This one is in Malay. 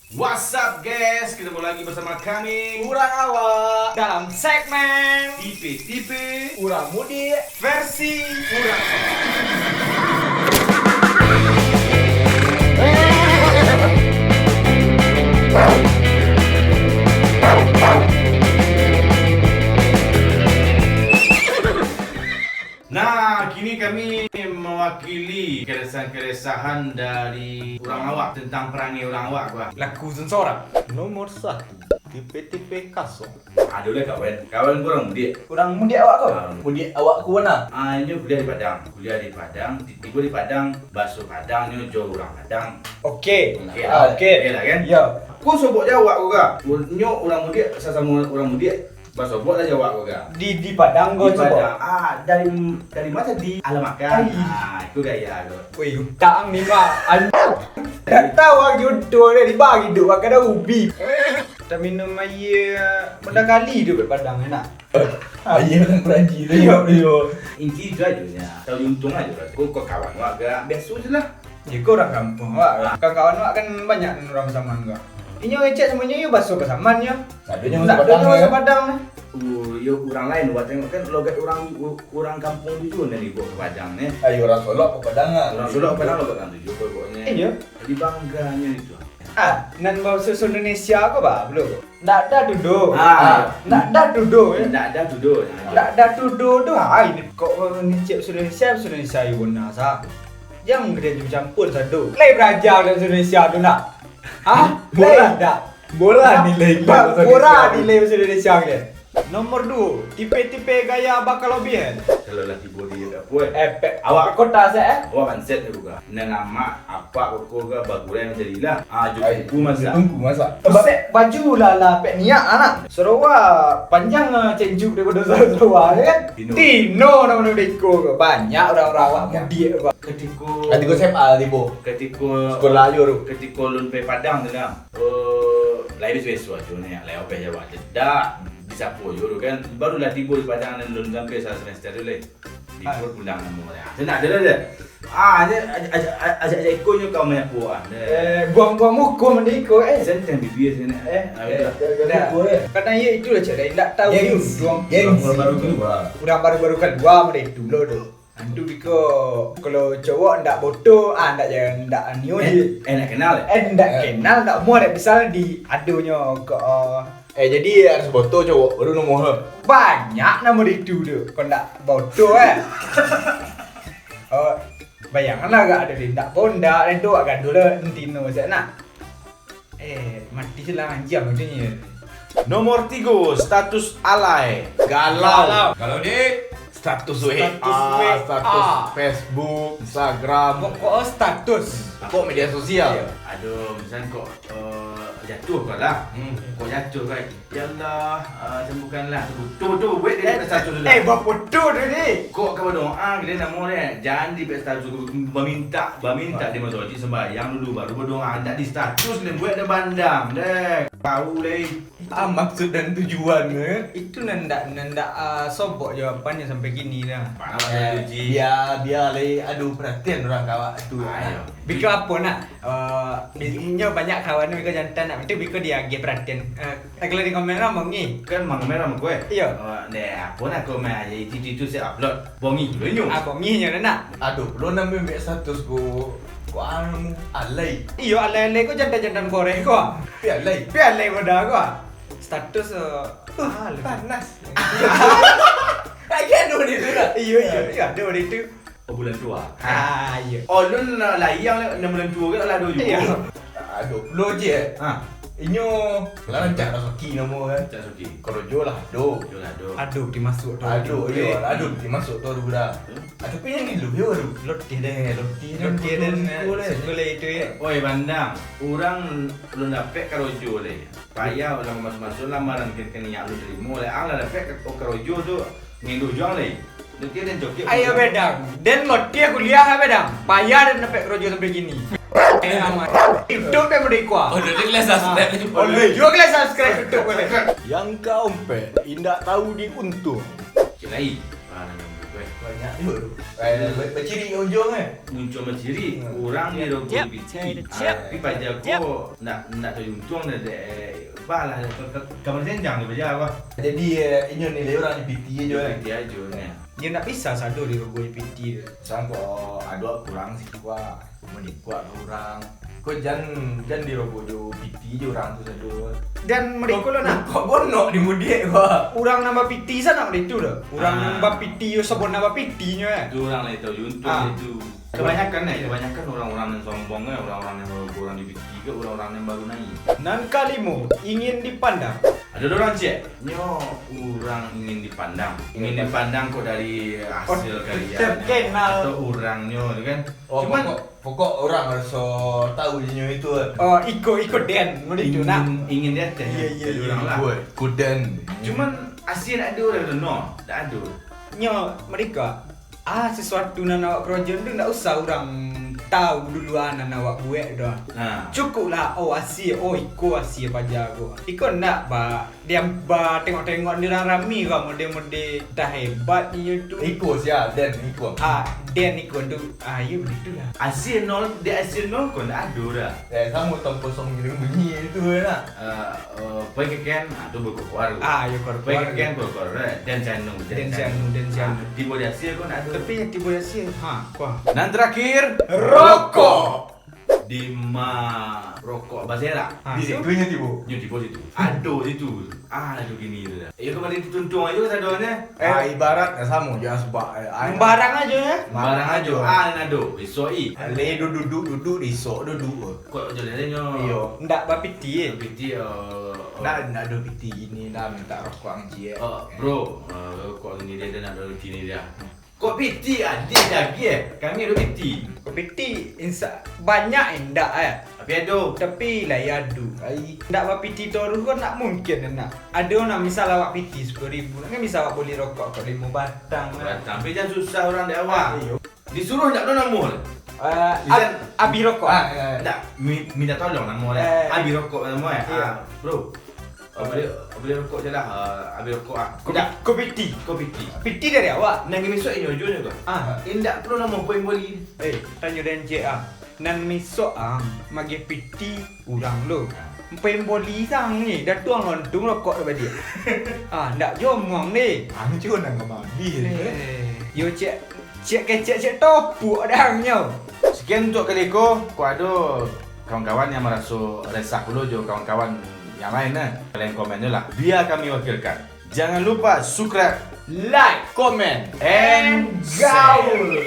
What's up guys, ketemu lagi bersama kami Urang awak dalam segmen Tipe-tipe Urang Mudik versi Urang. Nah, kini kami mewakili keresahan-keresahan dari orang awak tentang perangai orang awak, gua. laku sensorak nomor 1 tipe-tipe kasong. Ada lah kawan kurang mudik. Urang mudik awak kau? Ah. Mudik awak ku mana? Ini kuliah di Padang. Tiba di Padang, basuh Padang, ni jauh orang Padang. Okey. Okey lah. Okey lah kan? Ya. Kau sobok Jawa kau ga? Nyo orang mudik sesama orang mudik. Basuh sobok lah Jawa kau ga? Di Padang kau Di coba. Padang. Dari mana di Alamakan. Itu gaya kau. Weh, hutang ni mah. Tak tahu orang jodoh dia dibagi duk makan dah ubi. Kita minum air benda kali duk kat Padang enak. Ayah orang Keraji tu yo. Inti itu aja nya. Tahu untung aja lah. Kau kawan awak ga? Biasa je lah. Ya kau orang kampung awak. Kawan awak kan banyak orang saman kau. Ini orang cek semuanya you basuh ke samannya. Adanya Tak masuk Padang ada ya. Padang ni. Yo orang lain buat tengok kan logat orang kampung tu ni bawa ke Padang ni. Ayo orang Solok ke Padang ah. Orang Sulawesi Padang logat kan tu pokoknya. Iya. Jadi bangganya itu. Nan bahasa Indonesia kau bah belum? Tak ada duduk. Tak ada duduk ya. Tak ada duduk. Tak ada duduk tu. Ini kok ni cik Indonesia you benar sah. Jangan dia campur sadu. Lai belajar dalam Indonesia tu nak. Bola. Tak. Bola nilai bahasa Bola Indonesia. nilai bahasa Indonesia ke. Nomor 2, tipe-tipe gaya bakal lobian. Kalau lagi body tak puas. Pek awak kota saya Awak mindset tu juga. Nama apa kau ke bagurai jadilah. Ay, Jumpu masak. Tunggu masak. Sebab baju lah pek niat anak. Sarawak panjang cenjuk daripada Sarawak kan. Tino nama deko ke. Banyak orang-orang awak mudik ke. Nanti kau SMA tibo. Ketika Sekolah ayo tu. Ketika lun pe Padang tu dah. Lain sesuatu aja ni. Lain apa Jawa. Dah disapu je tu kan. Barulah tiba di Padang dan lun sampai satu semester tu leh. Tiba pulang nama dia. Senang ada lah dia. Ajak ekornya kau banyak buah. Buang-buang muka mendeko Senteng bibir sini. Kadang ya itu lah cak. Tak tahu you. Orang baru keluar. Orang baru-baru keluar mereka tu lo tu. Antu biko kalau cowok ndak bodoh, ndak jangan ndak anio je. Nak kenal Ndak kenal, ndak mau ada misal di adunya ke Jadi harus foto cowok baru nombor. banyak nama itu tu. Kau ndak bodoh bayangkanlah agak ada di ndak pondak dan tu agak dulu entino saya nak. Mati selang jam macamnya. Nomor 3, status alay. Galau. Kalau di status WA, status Facebook, Instagram, Pokok status. kok media sosial. Aduh, misalnya kok jatuh kau lah. Kok jatuh kan. Ya Allah, sembuhkanlah. Tu, wait dia status dulu. Buat foto tu ni. Kok kau berdoa kita nama dia. Jangan di status meminta dia masuk haji sembahyang dulu baru berdoa. Tak di status dia buat ada bandang deh. Tahu deh. Maksud dan tujuan Itu nanda sobok jawapannya sampai gini dah. Mana masa haji? biar lagi aduh perhatian orang kawan tu. Ayo. Bika apa nak? Bikinnya banyak kawan bika jantan nak. Itu bika dia agak perhatian. Kalau di komen lah mongi. Kan mang merah mak gue. Iya. Apa nak kau main aja itu saya upload. Bongi dulu nyu. Monginya nak. Aduh, lo nampak ambil status ku anu alay. Iyo alai-alai ko jantan-jantan korek ko. Alay. Alai boda ko. Status Panas. Kan dulu dia tu dah. Iyo ada itu. Bulan tua. Iya. Oh, lu layang 6 bulan tua ke lah 2 juga. Iya. Aduh, lo je. Ha, Inyo lancar Rasuki nama kan. tak suki. Kalau Jo lah, do. Yo lah do. Aduh dimasuk tu. Aduh, yo, aduh dimasuk tu dah. Tapi yang ni lu yo aduh. Loti deh. Loti dan Sekolah itu ya. Oi bandang, orang lu dapat karojo le. Payah orang masuk-masuk lamaran kena yang lu terima le. Ang lah dapat karojo tu ngindu juang le. Nanti dia joget. Ayo bedang. Dan loti kuliah ha bedang. Payah dan dapat kerja sampai gini. Amat. YouTube yang berikut. Udah kelas subscribe ni. Juga kelas subscribe YouTube boleh. Yang keempat, indak tahu diuntung. Cilai. Mana gue. Banyak Berciri ujung muncul menciri orang ni rokok biti. Tapi pada aku nak teruntung dah balah kamar senjang ni baca apa. Jadi ini nilai orang di PT aja Dia aja ni. Dia nak pisah satu di rokok PT dia. Sangko ada kurang sih gua. Menikah orang. Kau jangan di rokok jo PT je orang tu satu. Dan mereka lo nak kok bonok di mudik gua. orang nambah PT sana itu dah. Orang nambah PT yo sabon nambah PT nya. Itu orang lain tahu untung itu. Kebanyakan orang-orang yang sombong orang-orang yang kurang di PT ke orang-orang yang baru naik. Nan kalimu ingin dipandang. Ada orang cek, nyo orang ingin dipandang kok dari hasil karya terkenal atau orangnya kan. Cuman pokok orang harus tahu dia itu. Oh, ikut Dan, itu nak. Ingin dia teh. Iya, orang lah. Kuden. Cuman asyik ada orang tu no, tak ada. Nyo mereka sesuatu nan awak kerja tu tak usah orang tahu duluan nan awak buat dah. Cukuplah iko asyik baja aku. Iko nak dia tengok-tengok dia orang rami kau model-model dah hebat dia tu. Iko sia Dan Iko. Dan Iko tu ya begitulah. Asyik nol kau tak ada dah. Kamu tong kosong gitu bunyi itu nak. Pergi tu berkuar. Ya korban. Pergi berkuar dan janu. Di bawah Asia kau nak ada. Tapi yang tiba Asia, kuah. Dan terakhir Rokok. Di rokok Bazera. Di situnya tibu. Nyo di situ. Aduh situ. Aduh gini tu dah. Ya kemarin tuntung aja kan adanya. Ibarat sama jangan sebab. Barang aja ya. Barang aja. Nado. Isoi. Le duduk risok duduk. Kok jalan nyo. Iyo. Ndak bapiti. Piti Nak ada piti ini dah minta rokok angji. Bro, kok ini dia nak ada gini dia. Kok piti dia lagi Kami ada piti. Piti banyak endak Tapi ada. Tapi lah ya adu. Ndak bapiti toru kan nak mungkin nak. Ada orang misal awak piti 10,000. Kan misal awak boleh rokok kau 5 batang. Tapi jangan susah orang dari awal. Disuruh tak ada nama. Abi rokok. Tak, minta tolong nama dia. Abi rokok nama bro. Boleh rokok je lah. Abi rokok Kau piti. Piti dari awak. Nanti besok ini ujungnya tu. Indak perlu nama poin boli. Tanya dan cik nan misok magi piti urang lo. Pen boli sang ni dah tuang lontung rokok dah dia. Ndak jomong ni. Hancur nak mandi. Yo cik kecek topuk dahnya. Sekian untuk kali ko ada kawan-kawan yang merasa resah dulu jo kawan-kawan yang lain kalian komen je lah. Biar kami wakilkan. Jangan lupa subscribe, Like, comment, and gaul.